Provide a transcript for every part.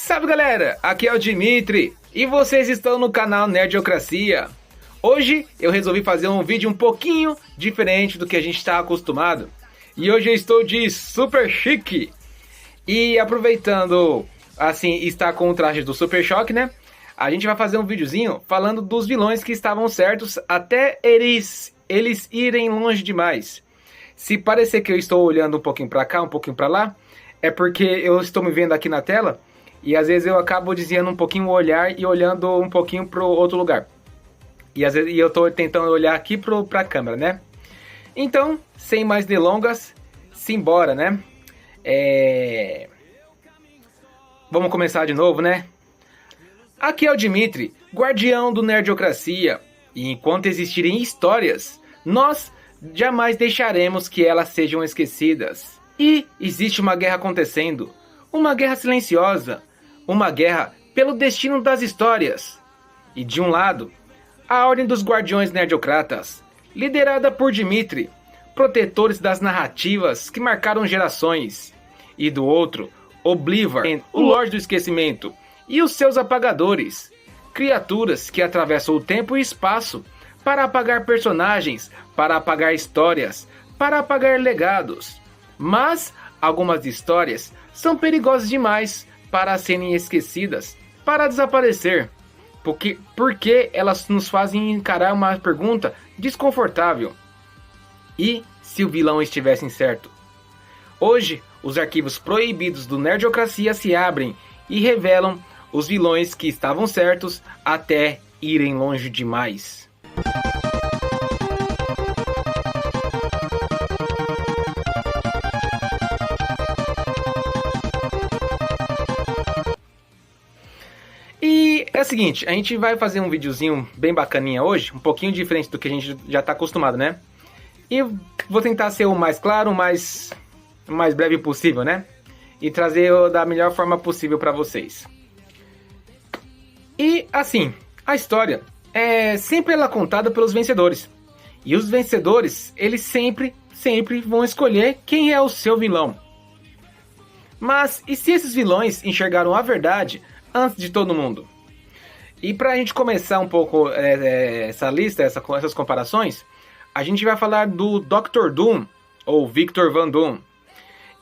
Salve galera, aqui é o Dimitri e vocês estão no canal Nerdiocracia. Hoje eu resolvi fazer um vídeo um pouquinho diferente do que a gente está acostumado. E hoje eu estou de super chique. E aproveitando, assim, estar com o traje do Super Choque, né? A gente vai fazer um videozinho falando dos vilões que estavam certos até eles irem longe demais. Se parecer que eu estou olhando um pouquinho para cá, um pouquinho para lá, é porque eu estou me vendo aqui na tela e às vezes eu acabo desviando um pouquinho o olhar e olhando um pouquinho para o outro lugar. E às vezes eu estou tentando olhar aqui para a câmera, né? Então, sem mais delongas, simbora, né? Vamos começar de novo, né? Aqui é o Dimitri, guardião do Nerdiocracia. E enquanto existirem histórias, nós jamais deixaremos que elas sejam esquecidas. E existe uma guerra acontecendo. Uma guerra silenciosa. Uma guerra pelo destino das histórias. E de um lado, a Ordem dos Guardiões Nerdiocratas, liderada por Dimitri, protetores das narrativas que marcaram gerações. E do outro, Oblivion, o Lorde do Esquecimento, e os seus apagadores, criaturas que atravessam o tempo e espaço para apagar personagens, para apagar histórias, para apagar legados. Mas algumas histórias são perigosas demais para serem esquecidas, para desaparecer, porque elas nos fazem encarar uma pergunta desconfortável. E se o vilão estivesse certo? Hoje, os arquivos proibidos do Nerdiocracia se abrem e revelam os vilões que estavam certos até irem longe demais. E é o seguinte, a gente vai fazer um videozinho bem bacaninha hoje, um pouquinho diferente do que a gente já está acostumado, né? E vou tentar ser o mais claro, o mais breve possível, né? E trazer da melhor forma possível para vocês. E assim, a história é sempre ela contada pelos vencedores. E os vencedores, eles sempre vão escolher quem é o seu vilão. Mas e se esses vilões enxergaram a verdade antes de todo mundo? E para a gente começar um pouco essa lista, essas comparações, a gente vai falar do Dr. Doom, ou Victor Von Doom.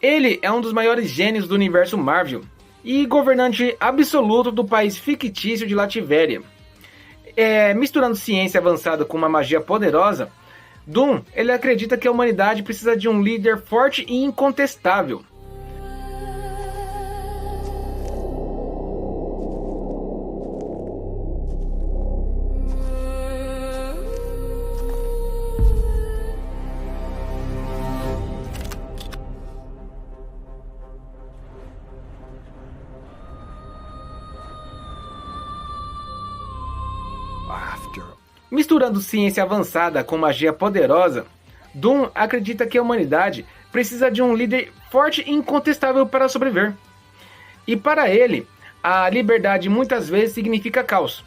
Ele é um dos maiores gênios do universo Marvel e governante absoluto do país fictício de Lativéria. Misturando ciência avançada com uma magia poderosa, Doom ele acredita que a humanidade precisa de um líder forte e incontestável. Misturando ciência avançada com magia poderosa, Doom acredita que a humanidade precisa de um líder forte e incontestável para sobreviver. E para ele, a liberdade muitas vezes significa caos.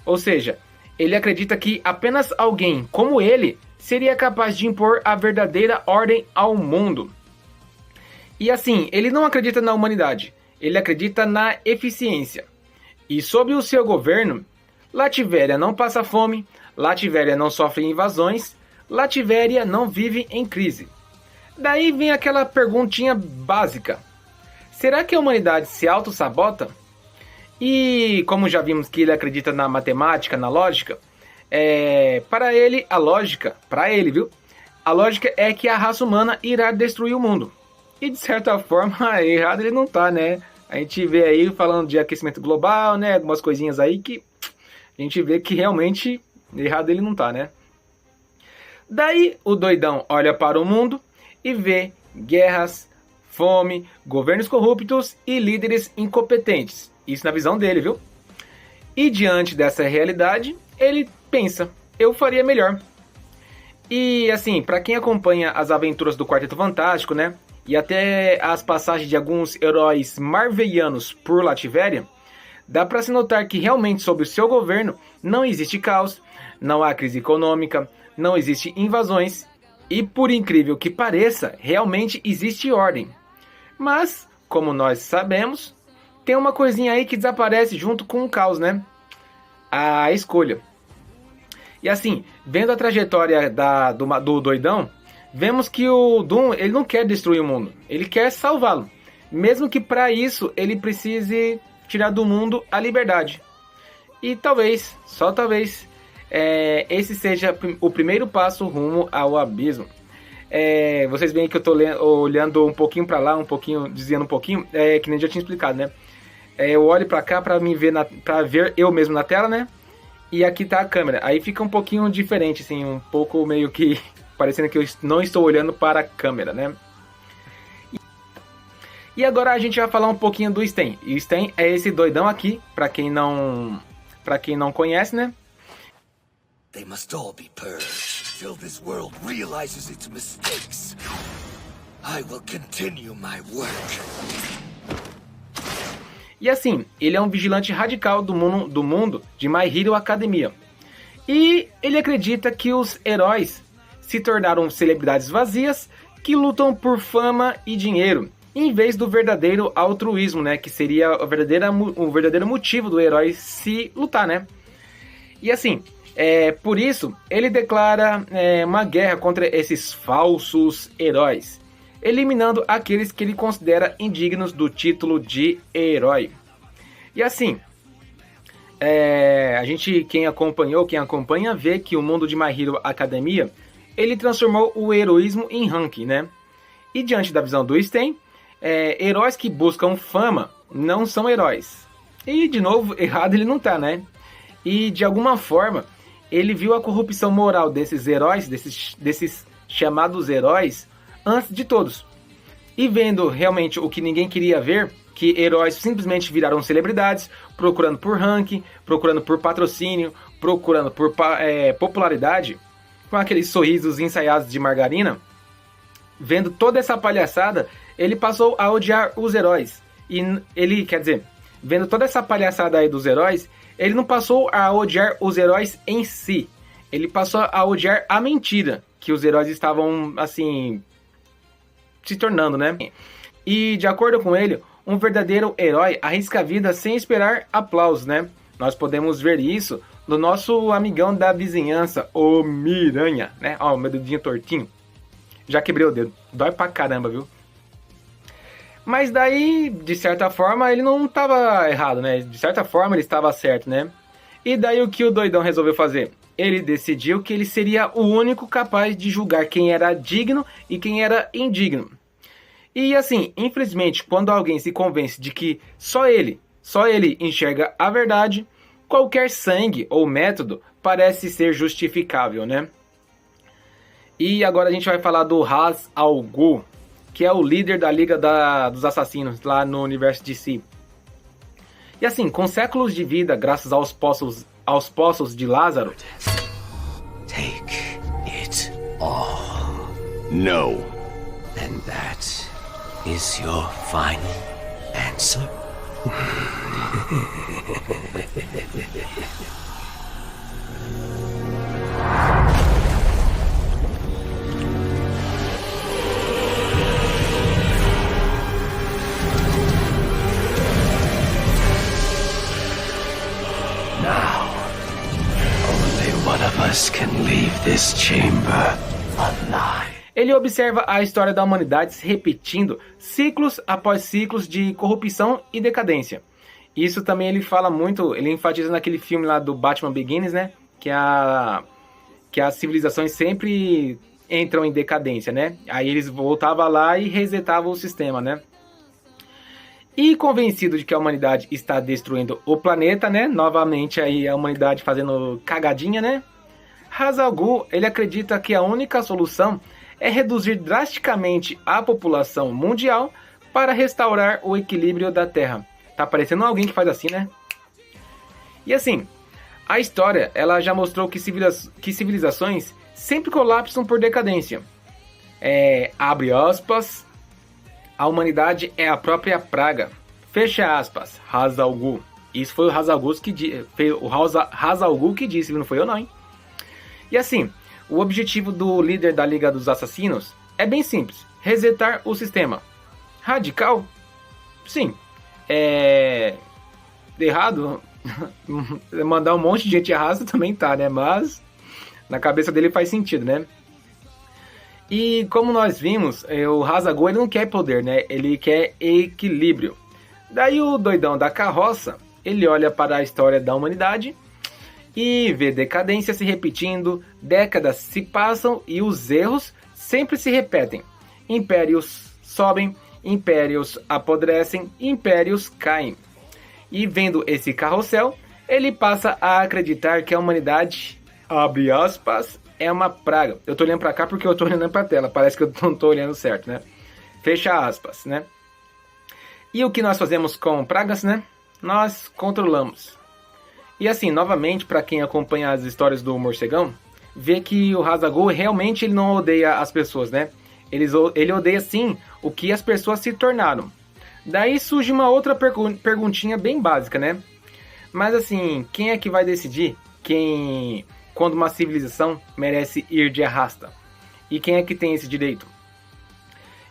Ou seja, ele acredita que apenas alguém como ele seria capaz de impor a verdadeira ordem ao mundo. E assim, ele não acredita na humanidade, ele acredita na eficiência. E sob o seu governo, Lativéria não passa fome, Lativéria não sofre invasões, Lativéria não vive em crise. Daí vem aquela perguntinha básica. Será que a humanidade se auto-sabota? E como já vimos que ele acredita na matemática, na lógica, para ele, a lógica é que a raça humana irá destruir o mundo. E de certa forma, errado ele não tá, né? A gente vê aí falando de aquecimento global, né? Algumas coisinhas aí que a gente vê que realmente errado ele não tá, né? Daí o doidão olha para o mundo e vê guerras, fome, governos corruptos e líderes incompetentes. Isso na visão dele, viu? E diante dessa realidade, ele pensa, eu faria melhor. E assim, para quem acompanha as aventuras do Quarteto Fantástico, né? E até as passagens de alguns heróis marvelianos por Lativéria, dá para se notar que realmente sob o seu governo não existe caos, não há crise econômica, não existe invasões e, por incrível que pareça, realmente existe ordem. Mas, como nós sabemos, tem uma coisinha aí que desaparece junto com o caos, né? A escolha. E assim, vendo a trajetória do doidão, vemos que o Doom, ele não quer destruir o mundo, ele quer salvá-lo. Mesmo que para isso ele precise tirar do mundo a liberdade. E talvez, só talvez, esse seja o primeiro passo rumo ao abismo. Vocês veem que eu tô olhando um pouquinho para lá, um pouquinho, dizendo um pouquinho, que nem já tinha explicado, né? Eu olho para cá para me ver, para ver eu mesmo na tela, né? E aqui tá a câmera. Aí fica um pouquinho diferente, assim, um pouco meio que parecendo que eu não estou olhando para a câmera, né? E agora a gente vai falar um pouquinho do Sten. E o Sten é esse doidão aqui, para quem não conhece, né? They must all be purged till this world realizes its mistakes. I will continue my work. E assim, ele é um vigilante radical do mundo de My Hero Academia. E ele acredita que os heróis se tornaram celebridades vazias que lutam por fama e dinheiro, em vez do verdadeiro altruísmo, né? Que seria o verdadeiro motivo do herói se lutar, né? E assim, por isso, ele declara uma guerra contra esses falsos heróis, eliminando aqueles que ele considera indignos do título de herói. E assim, quem acompanha, vê que o mundo de My Hero Academia, ele transformou o heroísmo em ranking, né? E diante da visão do Sten, heróis que buscam fama não são heróis. E de novo, errado ele não tá, né? E de alguma forma, ele viu a corrupção moral desses heróis, desses chamados heróis, antes de todos. E vendo realmente o que ninguém queria ver, que heróis simplesmente viraram celebridades, procurando por ranking, procurando por patrocínio, procurando por popularidade, com aqueles sorrisos ensaiados de margarina. Vendo toda essa palhaçada, ele passou a odiar os heróis. E ele, quer dizer, vendo toda essa palhaçada aí dos heróis, ele não passou a odiar os heróis em si. Ele passou a odiar a mentira que os heróis estavam, assim, se tornando, né? E, de acordo com ele, um verdadeiro herói arrisca a vida sem esperar aplausos, né? Nós podemos ver isso no nosso amigão da vizinhança, o Miranha, né? Ó, o meu dedinho tortinho. Já quebrei o dedo. Dói pra caramba, viu? Mas daí, de certa forma, ele não estava errado, né? De certa forma, ele estava certo, né? E daí o que o doidão resolveu fazer? Ele decidiu que ele seria o único capaz de julgar quem era digno e quem era indigno. E assim, infelizmente, quando alguém se convence de que só ele enxerga a verdade, qualquer sangue ou método parece ser justificável, né? E agora a gente vai falar do Ra's al Ghul, que é o líder da Liga dos Assassinos lá no universo DC. E assim, com séculos de vida, graças aos poços de Lázaro. Take it all. No. And that is your final answer? Now, only one of us can leave this chamber alive. Ele observa a história da humanidade se repetindo ciclos após ciclos de corrupção e decadência. Isso também ele fala muito, ele enfatiza naquele filme lá do Batman Begins, né? Que as civilizações sempre entram em decadência, né? Aí eles voltavam lá e resetavam o sistema, né? E convencido de que a humanidade está destruindo o planeta, né? Novamente aí a humanidade fazendo cagadinha, né? Ra's al Ghul, ele acredita que a única solução é reduzir drasticamente a população mundial para restaurar o equilíbrio da Terra. Tá parecendo alguém que faz assim, né? E assim, a história ela já mostrou que civilizações sempre colapsam por decadência. Abre aspas, a humanidade é a própria praga. Fecha aspas, Ra's al Ghul. Isso foi o Ra's al Ghul que disse, não foi eu não, hein? E assim, o objetivo do líder da Liga dos Assassinos é bem simples, resetar o sistema. Radical? Sim, errado. Mandar um monte de gente arrasta também tá, né? Mas na cabeça dele faz sentido, né? E como nós vimos, o Hazagul ele não quer poder, né? Ele quer equilíbrio. Daí o doidão da carroça, ele olha para a história da humanidade e vê decadência se repetindo, décadas se passam e os erros sempre se repetem. Impérios sobem, impérios apodrecem, impérios caem. E vendo esse carrossel, ele passa a acreditar que a humanidade, abre aspas, é uma praga. Eu tô olhando pra cá porque eu tô olhando pra tela, parece que eu não tô olhando certo, né? Fecha aspas, né? E o que nós fazemos com pragas, né? Nós controlamos. E assim, novamente, para quem acompanha as histórias do morcegão, vê que o Hazagul realmente ele não odeia as pessoas, né? Ele odeia sim o que as pessoas se tornaram. Daí surge uma outra perguntinha bem básica, né? Mas assim, quem é que vai decidir quando uma civilização merece ir de arrasta? E quem é que tem esse direito?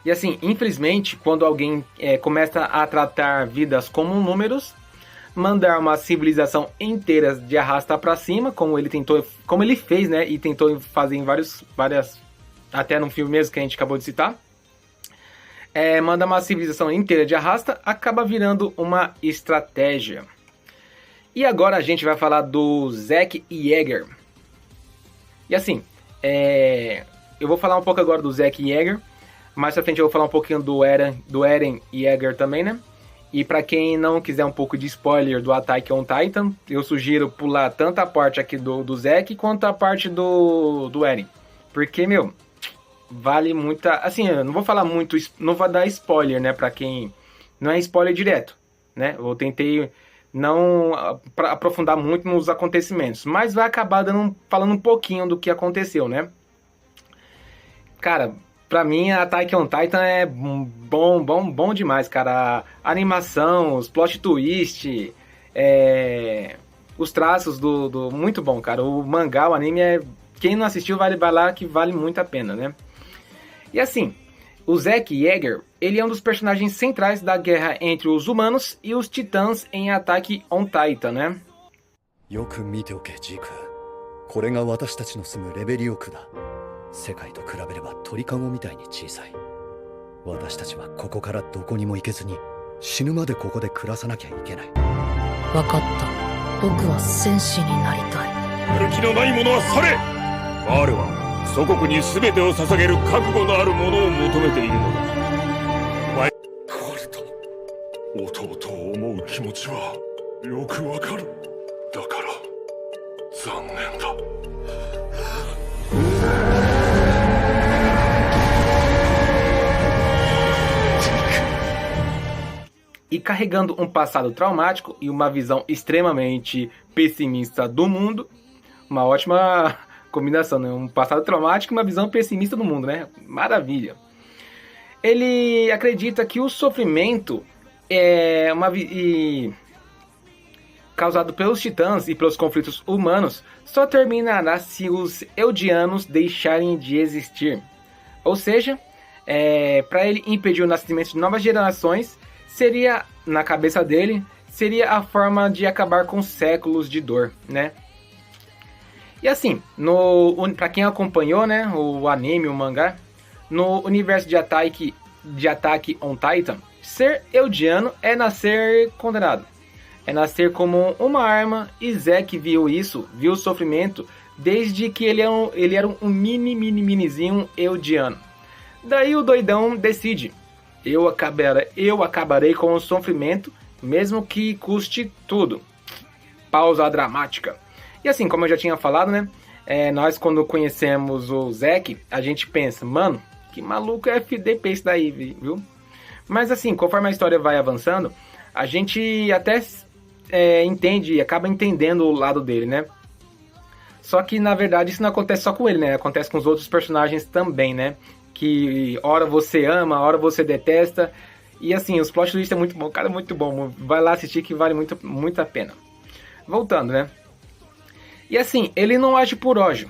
E assim, infelizmente, quando alguém começa a tratar vidas como números, mandar uma civilização inteira de arrasta para cima, como ele fez, né? E tentou fazer em várias, até no filme mesmo que a gente acabou de citar. Manda uma civilização inteira de arrasta, acaba virando uma estratégia. E agora a gente vai falar do Zack Yeager. E assim, eu vou falar um pouco agora do Zack Yeager. Mais pra frente eu vou falar um pouquinho do Eren Yeager também, né? E pra quem não quiser um pouco de spoiler do Attack on Titan, eu sugiro pular tanto a parte aqui do Zack quanto a parte do Eren. Porque, meu, vale muita... Assim, eu não vou falar muito, não vou dar spoiler, né? Pra quem... Não é spoiler direto, né? Eu tentei não aprofundar muito nos acontecimentos. Mas vai acabar falando um pouquinho do que aconteceu, né? Cara, pra mim, Attack on Titan é bom demais, cara. A animação, os plot twist, os traços do... Muito bom, cara. O mangá, o anime Quem não assistiu, vai lá que vale muito a pena, né? E assim, o Zack Yeager, ele é um dos personagens centrais da guerra entre os humanos e os titãs em Attack on Titan, né? よく見ておけ、ジーク。これが私たちの住むレベリオ区だ。世界と比べれば鳥かごみたいに小さい。私たちはここからどこにも行けずに死ぬまでここで暮らさなきゃいけない。わかった。僕は戦士になりたい。やる気のない者は去れ。バールは祖国に全てを捧げる覚悟のある者を求めているのだ。カルト、弟を思う気持ちはよくわかる。だから残念だ。E carregando um passado traumático e uma visão extremamente pessimista do mundo, uma ótima combinação, né? Um passado traumático e uma visão pessimista do mundo, né? Maravilha. Ele acredita que o sofrimento causado pelos titãs e pelos conflitos humanos só terminará se os Eldianos deixarem de existir. Ou seja, para ele impedir o nascimento de novas gerações, seria, na cabeça dele, seria a forma de acabar com séculos de dor, né? E assim, para quem acompanhou, né, o anime, o mangá, no universo de Attack on Titan, ser Eldiano é nascer condenado. É nascer como uma arma, e Zack viu isso, viu o sofrimento, desde que ele era um minizinho Eldiano. Daí o doidão decide, eu acabarei com o sofrimento, mesmo que custe tudo. Pausa dramática. E assim, como eu já tinha falado, né? Nós quando conhecemos o Zack, a gente pensa, mano, que maluco é FDP isso daí, viu? Mas assim, conforme a história vai avançando, a gente até entende e acaba entendendo o lado dele, né? Só que na verdade isso não acontece só com ele, né? Acontece com os outros personagens também, né? Que hora você ama, hora você detesta. E assim, os plot twist é muito bom, cara, muito bom. Vai lá assistir que vale muito a pena. Voltando, né? E assim, ele não age por ódio.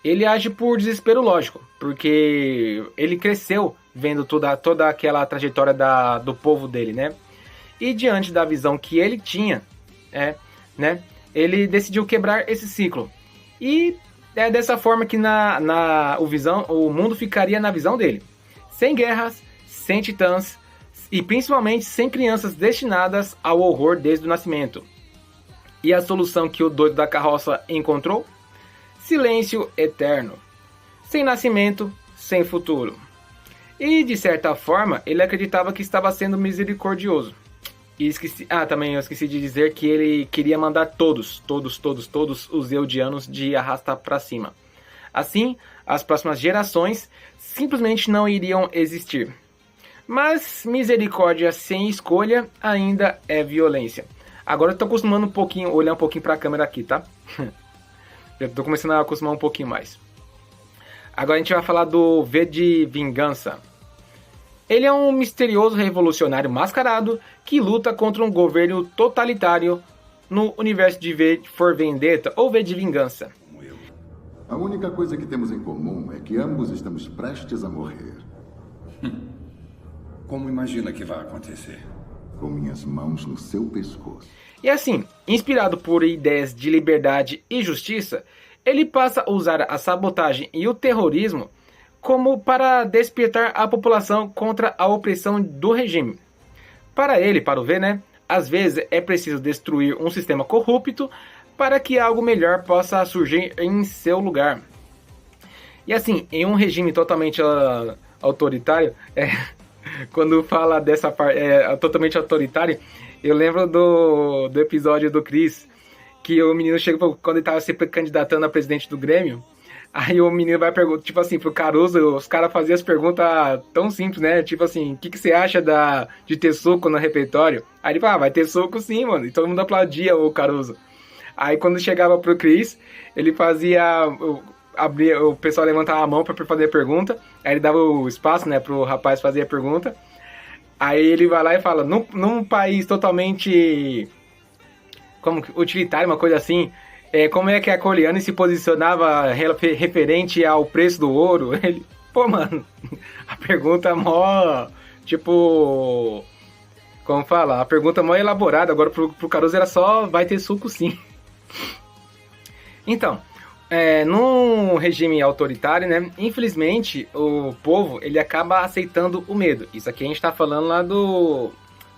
Ele age por desespero lógico, porque ele cresceu vendo toda aquela trajetória do povo dele, né? E diante da visão que ele tinha, né, ele decidiu quebrar esse ciclo. E é dessa forma que o mundo ficaria na visão dele. Sem guerras, sem titãs e principalmente sem crianças destinadas ao horror desde o nascimento. E a solução que o doido da carroça encontrou? Silêncio eterno. Sem nascimento, sem futuro. E de certa forma, ele acreditava que estava sendo misericordioso. E também eu esqueci de dizer que ele queria mandar todos os Eldianos de arrasta para cima. Assim, as próximas gerações simplesmente não iriam existir. Mas misericórdia sem escolha ainda é violência. Agora eu tô acostumando olhar um pouquinho pra câmera aqui, tá? Eu tô começando a acostumar um pouquinho mais. Agora a gente vai falar do V de Vingança. Ele é um misterioso revolucionário mascarado que luta contra um governo totalitário no universo de V for Vendetta ou V de Vingança. A única coisa que temos em comum é que ambos estamos prestes a morrer. Como imagina que vai acontecer? Com minhas mãos no seu pescoço. E assim, inspirado por ideias de liberdade e justiça, ele passa a usar a sabotagem e o terrorismo como para despertar a população contra a opressão do regime. Para ele, para o V, né, às vezes é preciso destruir um sistema corrupto para que algo melhor possa surgir em seu lugar. E assim, em um regime totalmente autoritário, quando fala dessa parte totalmente autoritário, eu lembro do episódio do Chris, que o menino chega quando ele estava se candidatando a presidente do Grêmio. Aí o menino vai perguntar, tipo assim, pro Caruso, os caras faziam as perguntas tão simples, né? Tipo assim, o que você acha de ter soco no refeitório? Aí ele fala, vai ter soco sim, mano. E todo mundo aplaudia o Caruso. Aí quando chegava pro Chris, ele fazia... o pessoal levantava a mão pra fazer a pergunta. Aí ele dava o espaço, né, pro rapaz fazer a pergunta. Aí ele vai lá e fala, num país totalmente... utilitário, uma coisa assim... como é que a Corleone se posicionava referente ao preço do ouro? Ele, pô, mano, a pergunta mó, tipo, como fala? A pergunta mó elaborada, agora pro Caruso era só, vai ter suco sim. Então, num regime autoritário, né, infelizmente, o povo, ele acaba aceitando o medo. Isso aqui a gente tá falando lá do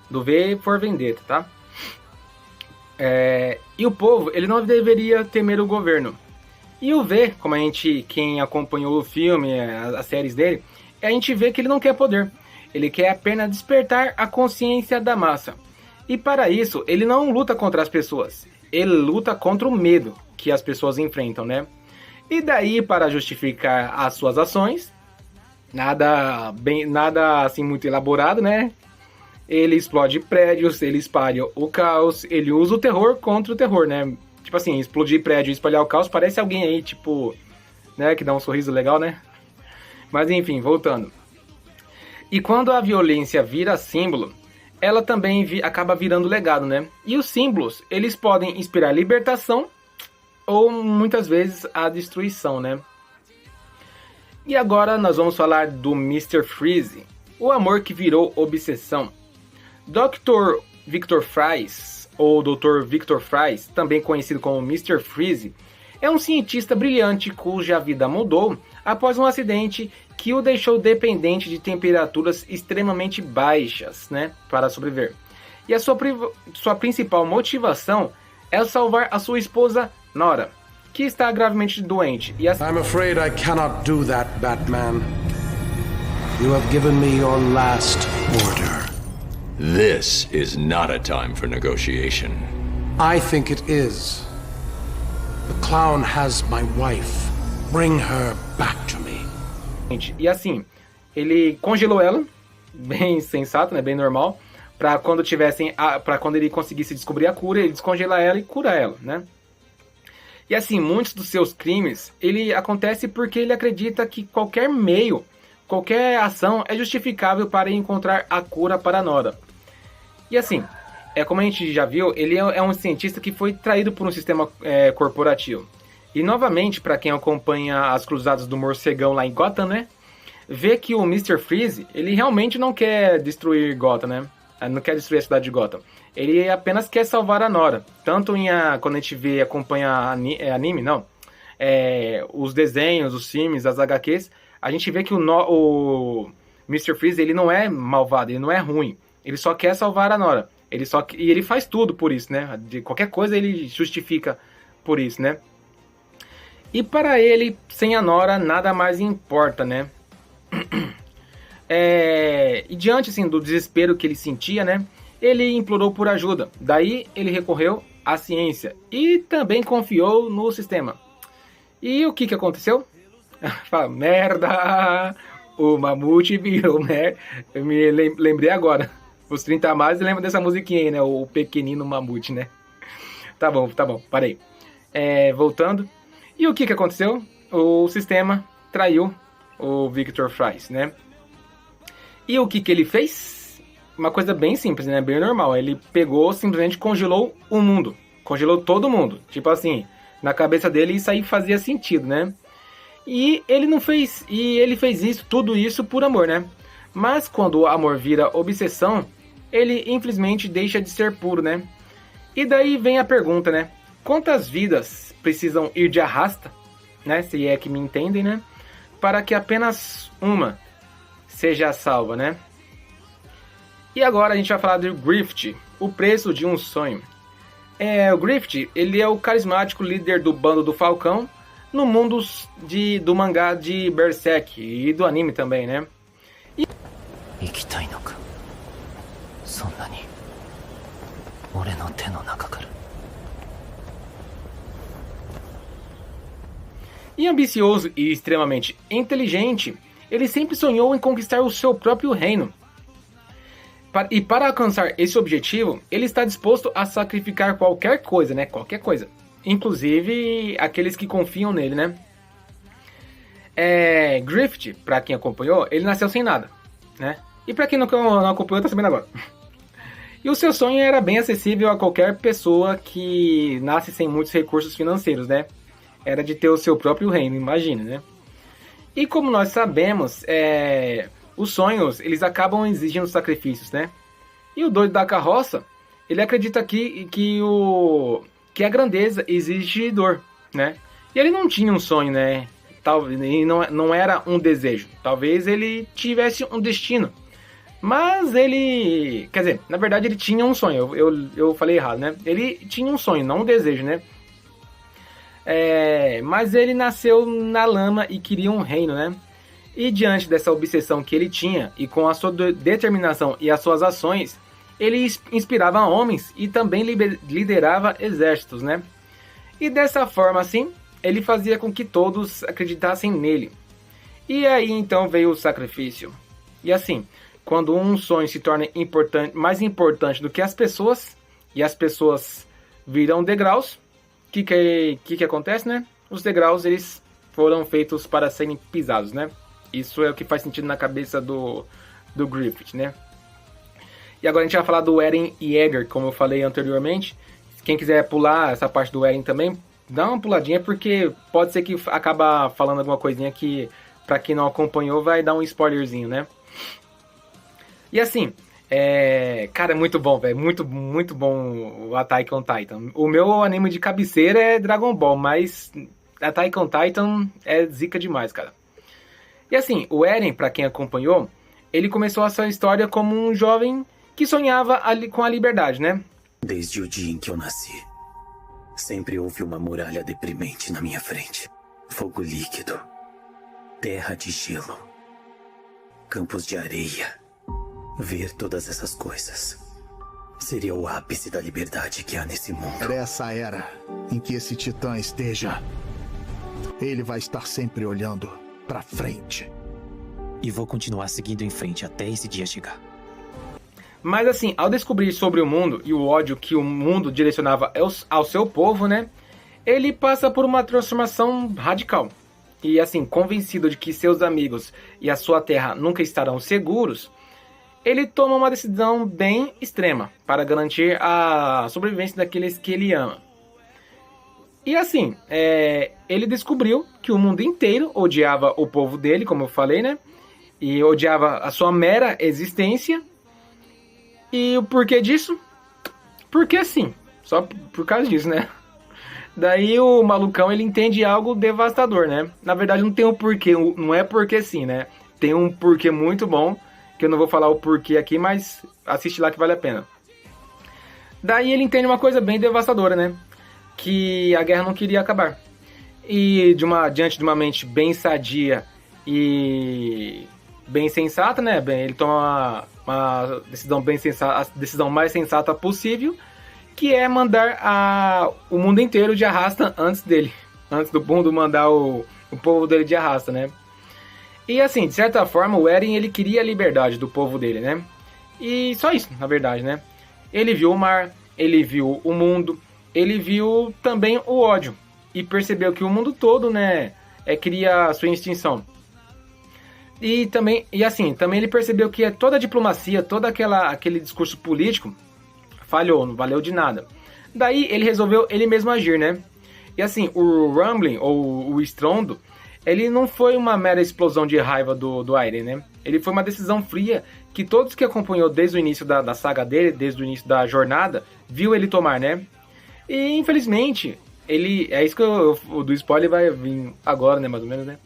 V for Vendetta, tá? E o povo, ele não deveria temer o governo. E o V, como quem acompanhou o filme, as séries dele, a gente vê que ele não quer poder. Ele quer apenas despertar a consciência da massa. E para isso, ele não luta contra as pessoas. Ele luta contra o medo que as pessoas enfrentam, né? E daí, para justificar as suas ações, nada assim muito elaborado, né? Ele explode prédios, ele espalha o caos, ele usa o terror contra o terror, né? Tipo assim, explodir prédio e espalhar o caos, parece alguém aí, tipo, né, que dá um sorriso legal, né? Mas enfim, voltando. E quando a violência vira símbolo, ela também acaba virando legado, né? E os símbolos, eles podem inspirar libertação ou muitas vezes a destruição, né? E agora nós vamos falar do Mr. Freeze, o amor que virou obsessão. Dr. Victor Fries, ou Dr. Victor Fries, também conhecido como Mr. Freeze, é um cientista brilhante cuja vida mudou após um acidente que o deixou dependente de temperaturas extremamente baixas, né, para sobreviver. E a sua principal motivação é salvar a sua esposa Nora, que está gravemente doente. E I'm afraid I cannot do that, Batman. You have given me your last order. This is not a time for negotiation. I think it is. The clown has my wife. Bring her back to me. E assim, ele congelou ela, bem sensato, né, bem normal, para quando ele conseguisse descobrir a cura, ele descongela ela e cura ela, né? E assim, muitos dos seus crimes, ele acontece porque ele acredita que qualquer meio, qualquer ação é justificável para encontrar a cura para Nora. E assim, como a gente já viu, ele é um cientista que foi traído por um sistema corporativo. E novamente, para quem acompanha as cruzadas do morcegão lá em Gotham, né? Vê que o Mr. Freeze, ele realmente não quer destruir Gotham, né? não quer destruir a cidade de Gotham. Ele apenas quer salvar a Nora. Tanto quando a gente acompanha anime, não. Os desenhos, os filmes, as HQs, a gente vê que o Mr. Freeze, ele não é malvado, ele não é ruim. Ele só quer salvar a Nora. E ele faz tudo por isso, né? De qualquer coisa ele justifica por isso, né? E para ele, sem a Nora, nada mais importa, né? E diante assim, do desespero que ele sentia, né? Ele implorou por ajuda. Daí ele recorreu à ciência e também confiou no sistema. E o que aconteceu? Fala, merda! O mamute virou merda. Eu me lembrei agora. Os 30 a mais, lembra dessa musiquinha aí, né? O pequenino mamute, né? Tá bom, parei. Voltando. E o que aconteceu? O sistema traiu o Victor Fries, né? E o que ele fez? Uma coisa bem simples, né? Bem normal. Ele pegou, simplesmente congelou o mundo. Congelou todo mundo. Tipo assim, na cabeça dele isso aí fazia sentido, né? E ele fez isso, tudo isso por amor, né? Mas quando o amor vira obsessão, ele infelizmente deixa de ser puro, né? E daí vem a pergunta, né? Quantas vidas precisam ir de arrasta, né? Se é que me entendem, né? Para que apenas uma seja salva, né? E agora a gente vai falar do Griffith, o preço de um sonho. O Griffith, ele é o carismático líder do bando do Falcão no mundo do mangá de Berserk e do anime também, né? E ambicioso e extremamente inteligente, ele sempre sonhou em conquistar o seu próprio reino. E para alcançar esse objetivo, ele está disposto a sacrificar qualquer coisa, né? Qualquer coisa. Inclusive aqueles que confiam nele, né? Griffith, para quem acompanhou, ele nasceu sem nada, né? E para quem não acompanhou, tá sabendo agora. E o seu sonho era bem acessível a qualquer pessoa que nasce sem muitos recursos financeiros, né? Era de ter o seu próprio reino, imagina, né? E como nós sabemos, os sonhos, eles acabam exigindo sacrifícios, né? E o doido da carroça, ele acredita que a grandeza exige dor, né? E ele não tinha um sonho, né? E não era um desejo. Talvez ele tivesse um destino. Mas ele... Quer dizer, na verdade ele tinha um sonho. Eu falei errado, né? Ele tinha um sonho, não um desejo, né? Mas ele nasceu na lama e queria um reino, né? E diante dessa obsessão que ele tinha, e com a sua determinação e as suas ações, ele inspirava homens e também liderava exércitos, né? E dessa forma, assim, ele fazia com que todos acreditassem nele. E aí, então, veio o sacrifício. E assim, quando um sonho se torna mais importante do que as pessoas, e as pessoas viram degraus, o que acontece, né? Os degraus, eles foram feitos para serem pisados, né? Isso é o que faz sentido na cabeça do Griffith, né? E agora a gente vai falar do Eren Yeager, como eu falei anteriormente. Quem quiser pular essa parte do Eren também, dá uma puladinha, porque pode ser que acaba falando alguma coisinha que, pra quem não acompanhou, vai dar um spoilerzinho, né? E assim, cara, é muito bom, velho. Muito, muito bom o Attack on Titan. O meu anime de cabeceira é Dragon Ball, mas Attack on Titan é zica demais, cara. E assim, o Eren, pra quem acompanhou, ele começou a sua história como um jovem que sonhava com a liberdade, né? Desde o dia em que eu nasci, sempre houve uma muralha deprimente na minha frente. Fogo líquido, terra de gelo, campos de areia. Ver todas essas coisas seria o ápice da liberdade que há nesse mundo. Nessa era em que esse titã esteja, ele vai estar sempre olhando pra frente. E vou continuar seguindo em frente até esse dia chegar. Mas assim, ao descobrir sobre o mundo e o ódio que o mundo direcionava ao seu povo, né? Ele passa por uma transformação radical. E assim, convencido de que seus amigos e a sua terra nunca estarão seguros, ele toma uma decisão bem extrema para garantir a sobrevivência daqueles que ele ama. E assim, ele descobriu que o mundo inteiro odiava o povo dele, como eu falei, né? E odiava a sua mera existência. E o porquê disso? Porque sim, só por causa disso, né? Daí o malucão, ele entende algo devastador, né? Na verdade não tem um porquê, não é porque sim, né? Tem um porquê muito bom, que eu não vou falar o porquê aqui, mas assiste lá que vale a pena. Daí ele entende uma coisa bem devastadora, né? Que a guerra não queria acabar. E diante de uma mente bem sadia e bem sensata, né? Ele toma uma decisão bem sensata, a decisão mais sensata possível, que é mandar o mundo inteiro de arrasta antes dele. Antes do mundo mandar o povo dele de arrasta, né? E assim, de certa forma, o Eren, ele queria a liberdade do povo dele, né? E só isso, na verdade, né? Ele viu o mar, ele viu o mundo, ele viu também o ódio. E percebeu que o mundo todo, né, queria a sua extinção. E também ele percebeu que toda a diplomacia, todo aquele discurso político falhou, não valeu de nada. Daí ele resolveu ele mesmo agir, né? E assim, o Rumbling, ou o estrondo, ele não foi uma mera explosão de raiva do Eren, né? Ele foi uma decisão fria que todos que acompanhou desde o início da saga dele, desde o início da jornada, viu ele tomar, né? E infelizmente, é isso que do spoiler vai vir agora, né, mais ou menos, né?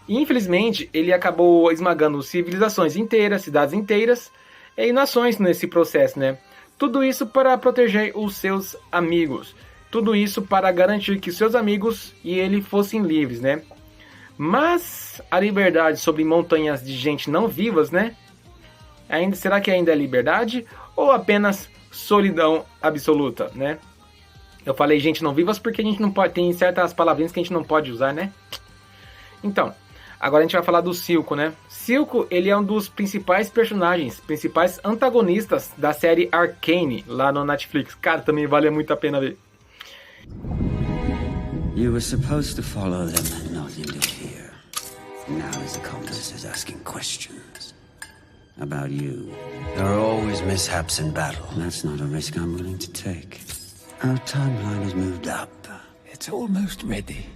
E infelizmente, ele acabou esmagando civilizações inteiras, cidades inteiras e nações nesse processo, né? Tudo isso para proteger os seus amigos. Tudo isso para garantir que seus amigos e ele fossem livres, né? Mas a liberdade sobre montanhas de gente não vivas, né? Será que ainda é liberdade? Ou apenas solidão absoluta, né? Eu falei gente não vivas porque a gente não pode... Tem certas palavrinhas que a gente não pode usar, né? Então, agora a gente vai falar do Silco, né? Silco, ele é um dos principais personagens, principais antagonistas da série Arcane, lá no Netflix. Cara, também vale muito a pena ver. You were supposed to follow them and not interfere. Now his accomplice is asking questions about you. There are always mishaps in battle. That's not a risk I'm willing to take. Our timeline has moved up. It's almost ready.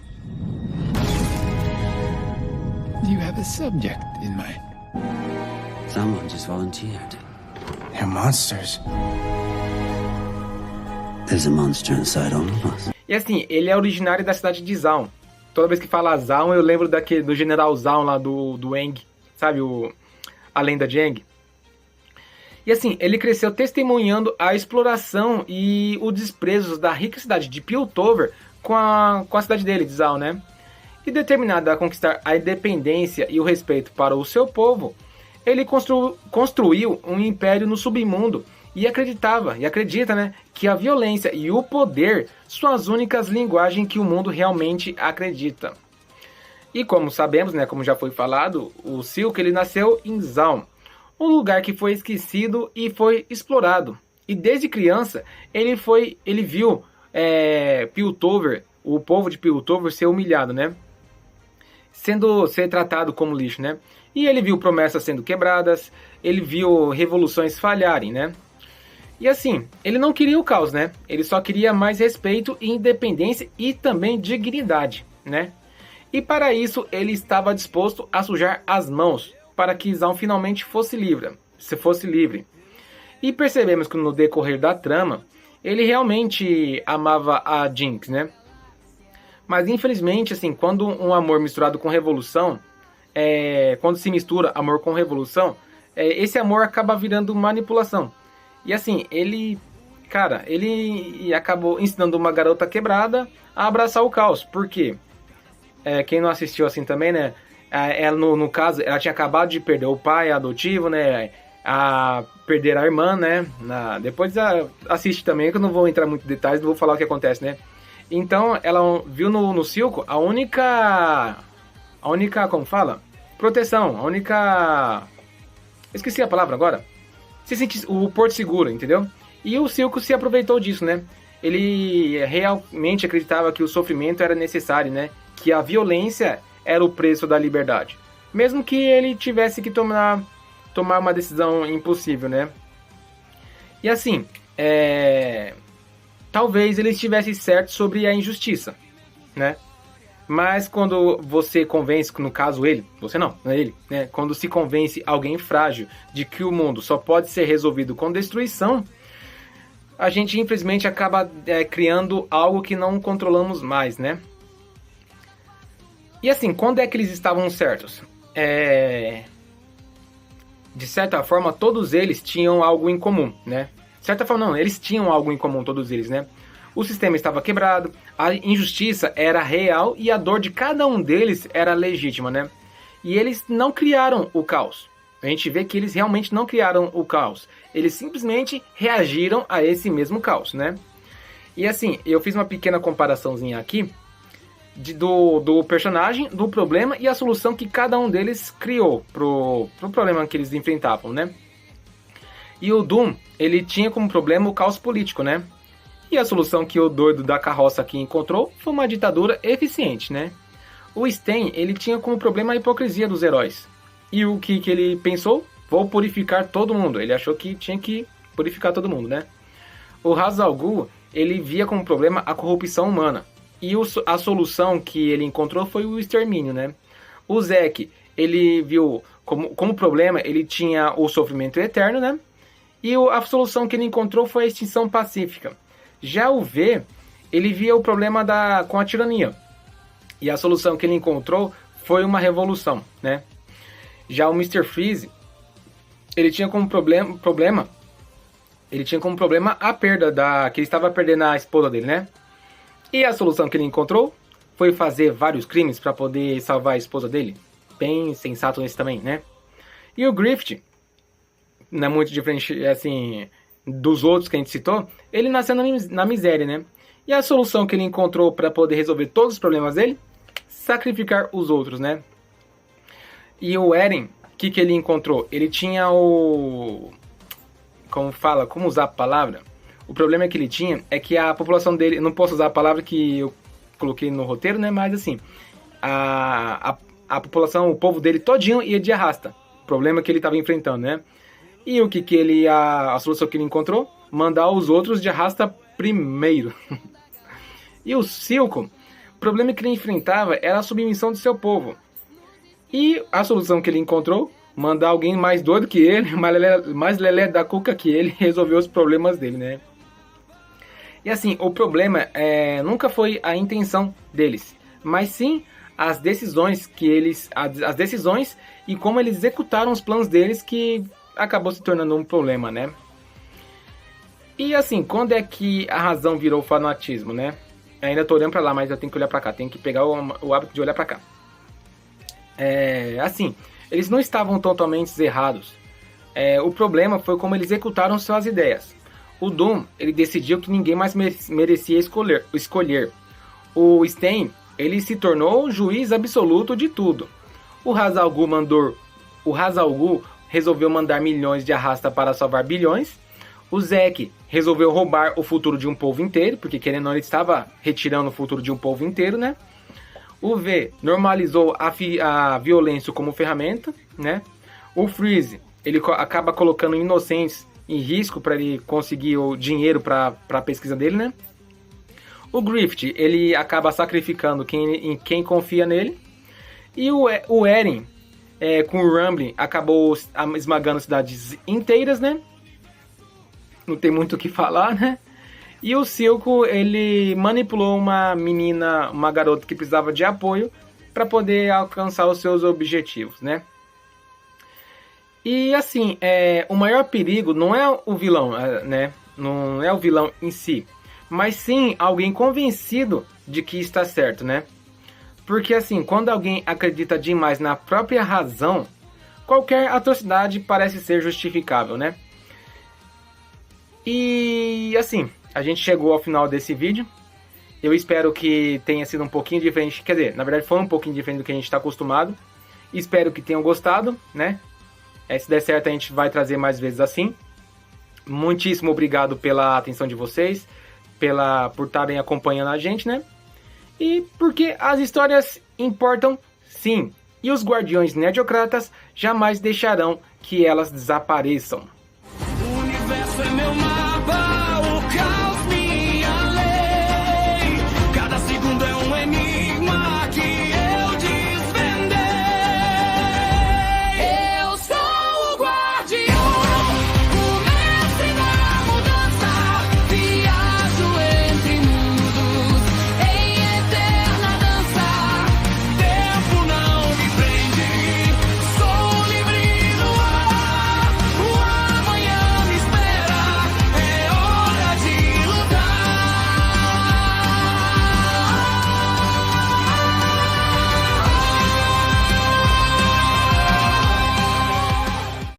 You have a subject in mind. Someone just volunteered. They're monsters. There's a monster inside all of us. E assim, ele é originário da cidade de Zaun. Toda vez que fala Zaun, eu lembro do general Zaun lá do Aang. Sabe, a lenda de Aang? E assim, ele cresceu testemunhando a exploração e o desprezo da rica cidade de Piltover com a cidade dele, de Zaun, né? E determinado a conquistar a independência e o respeito para o seu povo, ele construiu um império no submundo e acredita, né, que a violência e o poder são as únicas linguagens que o mundo realmente acredita. E como sabemos, né, como já foi falado, o Silco, ele nasceu em Zaun, um lugar que foi esquecido e foi explorado. E desde criança ele viu Piltover, o povo de Piltover, ser humilhado, né? Ser tratado como lixo, né? E ele viu promessas sendo quebradas, ele viu revoluções falharem, né? E assim, ele não queria o caos, né? Ele só queria mais respeito e independência e também dignidade, né? E para isso ele estava disposto a sujar as mãos para que Zaun finalmente fosse livre. E percebemos que no decorrer da trama, ele realmente amava a Jinx, né? Mas infelizmente, assim, quando um amor misturado com revolução, quando se mistura amor com revolução, esse amor acaba virando manipulação. E assim, ele acabou ensinando uma garota quebrada a abraçar o caos. Por quê? Quem não assistiu assim também, né? Ela, no caso, ela tinha acabado de perder o pai adotivo, né? A perder a irmã, né? Depois assiste também, que eu não vou entrar muito em detalhes, não vou falar o que acontece, né? Então, ela viu no Silco a única, como fala? Proteção, a única... Esqueci a palavra agora. Se sentir o porto seguro, entendeu? E o Silco se aproveitou disso, né? Ele realmente acreditava que o sofrimento era necessário, né? Que a violência era o preço da liberdade. Mesmo que ele tivesse que tomar uma decisão impossível, né? E assim, talvez ele estivesse certo sobre a injustiça, né? Mas quando você convence, no caso ele, você não é ele, né? Quando se convence alguém frágil de que o mundo só pode ser resolvido com destruição, a gente infelizmente acaba criando algo que não controlamos mais, né? E assim, quando é que eles estavam certos? De certa forma, todos eles tinham algo em comum, né? De certa forma, não, eles tinham algo em comum, todos eles, né? O sistema estava quebrado, a injustiça era real e a dor de cada um deles era legítima, né? E eles não criaram o caos. A gente vê que eles realmente não criaram o caos. Eles simplesmente reagiram a esse mesmo caos, né? E assim, eu fiz uma pequena comparaçãozinha aqui do personagem, do problema e a solução que cada um deles criou pro problema que eles enfrentavam, né? E o Doom, ele tinha como problema o caos político, né? E a solução que o doido da carroça aqui encontrou foi uma ditadura eficiente, né? O Stein, ele tinha como problema a hipocrisia dos heróis. E o que ele pensou? Vou purificar todo mundo. Ele achou que tinha que purificar todo mundo, né? O Hazal Ghul, ele via como problema a corrupção humana. E a solução que ele encontrou foi o extermínio, né? O Zack, ele viu como problema, ele tinha o sofrimento eterno, né? E a solução que ele encontrou foi a extinção pacífica. Já o V, ele via o problema com a tirania. E a solução que ele encontrou foi uma revolução, né? Já o Mr. Freeze, ele tinha como problema a perda que ele estava perdendo a esposa dele, né? E a solução que ele encontrou foi fazer vários crimes para poder salvar a esposa dele. Bem sensato esse também, né? E o Griffith, não é muito diferente, assim, dos outros que a gente citou, ele nasceu na miséria, né? E a solução que ele encontrou para poder resolver todos os problemas dele? Sacrificar os outros, né? E o Eren, o que ele encontrou? Ele tinha como usar a palavra? O problema que ele tinha é que a população dele, eu não posso usar a palavra que eu coloquei no roteiro, né? Mas assim, a população, o povo dele todinho ia de arrasta. O problema que ele estava enfrentando, né? E o a solução que ele encontrou? Mandar os outros de arrasta primeiro. E o Silco, o problema que ele enfrentava era a submissão do seu povo. E a solução que ele encontrou? Mandar alguém mais doido que ele, mais lelé da cuca que ele, resolver os problemas dele, né? E assim, o problema nunca foi a intenção deles, mas sim as decisões as decisões e como eles executaram os planos deles que acabou se tornando um problema, né? E assim, quando é que a razão virou fanatismo, né? Ainda tô olhando pra lá, mas eu tenho que olhar pra cá, tenho que pegar o hábito de olhar pra cá. Assim, eles não estavam totalmente errados. O problema foi como eles executaram suas ideias. O Doom, ele decidiu que ninguém mais merecia escolher. O Stein, ele se tornou o juiz absoluto de tudo. O Hazal Ghul resolveu mandar milhões de arrasta para salvar bilhões. O Zack resolveu roubar o futuro de um povo inteiro, porque querendo ou não ele estava retirando o futuro de um povo inteiro, né? O V normalizou a violência como ferramenta, né? O Freeze, ele acaba colocando inocentes em risco para ele conseguir o dinheiro para a pesquisa dele, né? O Griffith, ele acaba sacrificando quem confia nele. E o Eren, com o Rumbling, acabou esmagando cidades inteiras, né? Não tem muito o que falar, né? E o Silco, ele manipulou uma garota que precisava de apoio para poder alcançar os seus objetivos, né? E assim, o maior perigo não é o vilão, né? Não é o vilão em si, mas sim alguém convencido de que está certo, né? Porque assim, quando alguém acredita demais na própria razão, qualquer atrocidade parece ser justificável, né? E assim, a gente chegou ao final desse vídeo. Eu espero que tenha sido um pouquinho diferente, quer dizer, na verdade foi um pouquinho diferente do que a gente está acostumado. Espero que tenham gostado, né? Se der certo a gente vai trazer mais vezes assim. Muitíssimo obrigado pela atenção de vocês, por estarem acompanhando a gente, né? E porque as histórias importam, sim. E os guardiões nerdocratas jamais deixarão que elas desapareçam.